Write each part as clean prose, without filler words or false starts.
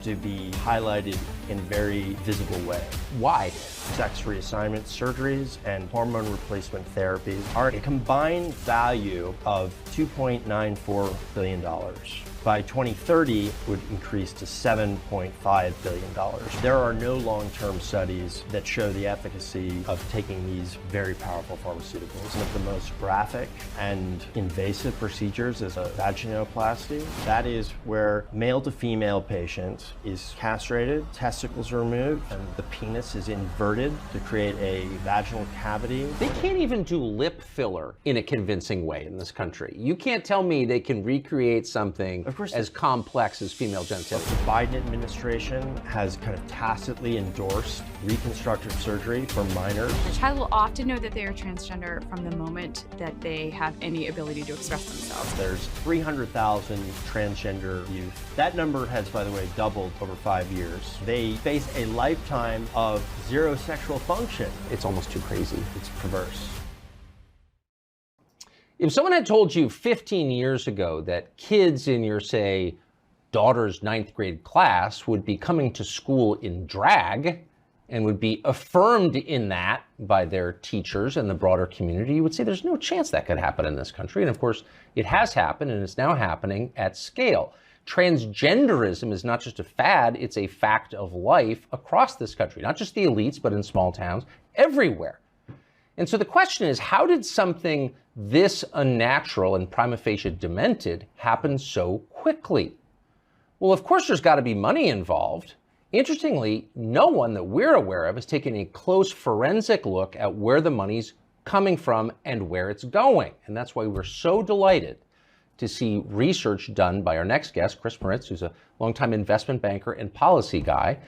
to be highlighted in a very visible way. Why? Sex reassignment surgeries and hormone replacement therapies are a combined value of $2.94 billion. By 2030, it would increase to $7.5 billion. There are no long-term studies that show the efficacy of taking these very powerful pharmaceuticals. One of the most graphic and invasive procedures is a vaginoplasty. That is where male to female patient is castrated, testicles are removed, and the penis is inverted to create a vaginal cavity. They can't even do lip filler in a convincing way in this country. You can't tell me they can recreate something as complex as female genitalia. The Biden administration has kind of tacitly endorsed reconstructive surgery for minors. The child will often know that they are transgender from the moment that they have any ability to express themselves. There's 300,000 transgender youth. That number has, by the way, doubled over 5 years. They face a lifetime of zero sexual function. It's almost too crazy. It's perverse. If someone had told you 15 years ago that kids in your, say, daughter's 9th grade class would be coming to school in drag and would be affirmed in that by their teachers and the broader community, you would say there's no chance that could happen in this country. And of course, it has happened, and it's now happening at scale. Transgenderism is not just a fad, it's a fact of life across this country, not just the elites, but in small towns, everywhere. And so the question is, how did something this unnatural and prima facie demented happen so quickly? Well, of course, there's got to be money involved. Interestingly, no one that we're aware of has taken a close forensic look at where the money's coming from and where it's going. And that's why we're so delighted to see research done by our next guest, Chris Moritz, who's a longtime investment banker and policy guy,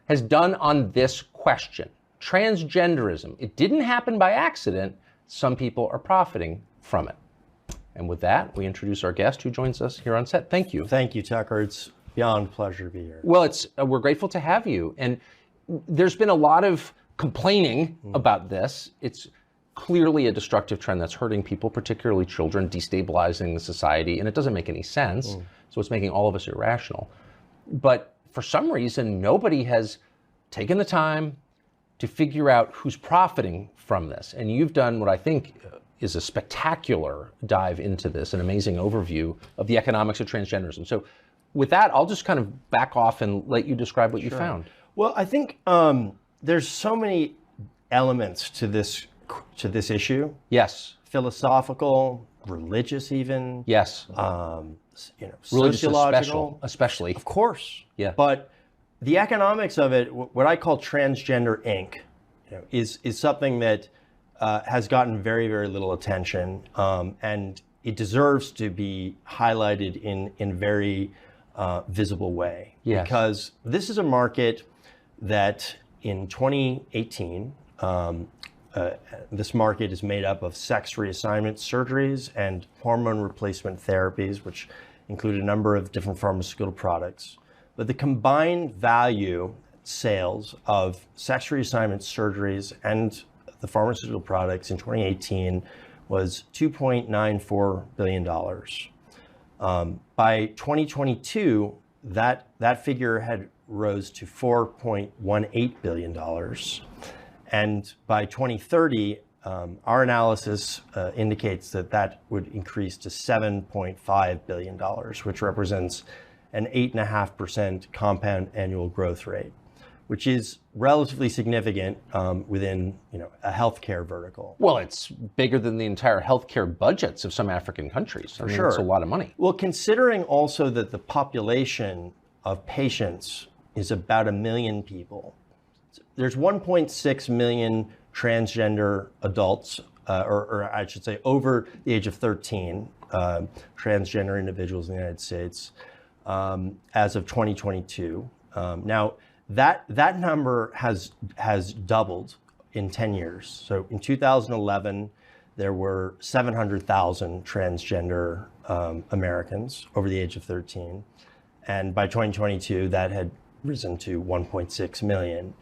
has done on this question. Transgenderism. It didn't happen by accident. Some people are profiting from it. And with that, we introduce our guest who joins us here on set. Thank you. Thank you, Tucker. It's beyond pleasure to be here. Well, we're grateful to have you. And there's been a lot of complaining about this. It's clearly a destructive trend that's hurting people, particularly children, destabilizing the society, and it doesn't make any sense. So it's making all of us irrational. But for some reason, nobody has taken the time to figure out who's profiting from this. And you've done what I think is a spectacular dive into this, an amazing overview of the economics of transgenderism. So with that, I'll just kind of back off and let you describe what you found. Well, I think there's so many elements to this issue. Yes. Philosophical, religious even. Yes. Religious sociological. Especially. Of course. Yeah. But the economics of it, what I call transgender Inc., is something that has gotten very, very little attention, and it deserves to be highlighted in a very visible way. Yes. Because this is a market that in 2018, this market is made up of sex reassignment surgeries and hormone replacement therapies, which include a number of different pharmaceutical products. But the combined value sales of sex reassignment surgeries and the pharmaceutical products in 2018 was $2.94 billion. By 2022, that figure had rose to $4.18 billion. And by 2030, our analysis indicates that would increase to $7.5 billion, which represents an 8.5% compound annual growth rate, which is relatively significant within a healthcare vertical. Well, it's bigger than the entire healthcare budgets of some African countries. For sure. It's a lot of money. Well, considering also that the population of patients is about 1 million people, there's 1.6 million transgender adults, or I should say over the age of 13, transgender individuals in the United States as of 2022. Now, that number has doubled in 10 years. So in 2011, there were 700,000 transgender Americans over the age of 13. And by 2022, that had risen to 1.6 million.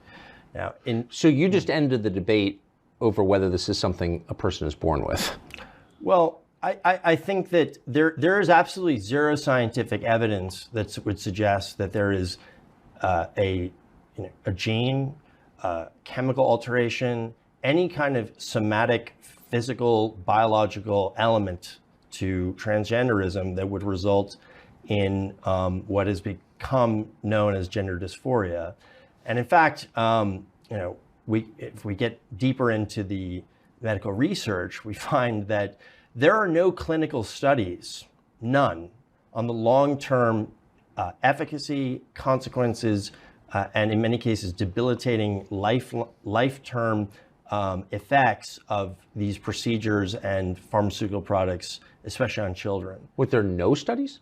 Now, so you just ended the debate over whether this is something a person is born with. Well, I think that there is absolutely zero scientific evidence that would suggest that there is a gene, chemical alteration, any kind of somatic, physical, biological element to transgenderism that would result in what has become known as gender dysphoria. And in fact, if we get deeper into the medical research, we find that there are no clinical studies, none, on the long-term efficacy, consequences, and in many cases debilitating life-term effects of these procedures and pharmaceutical products, especially on children. Were there no studies?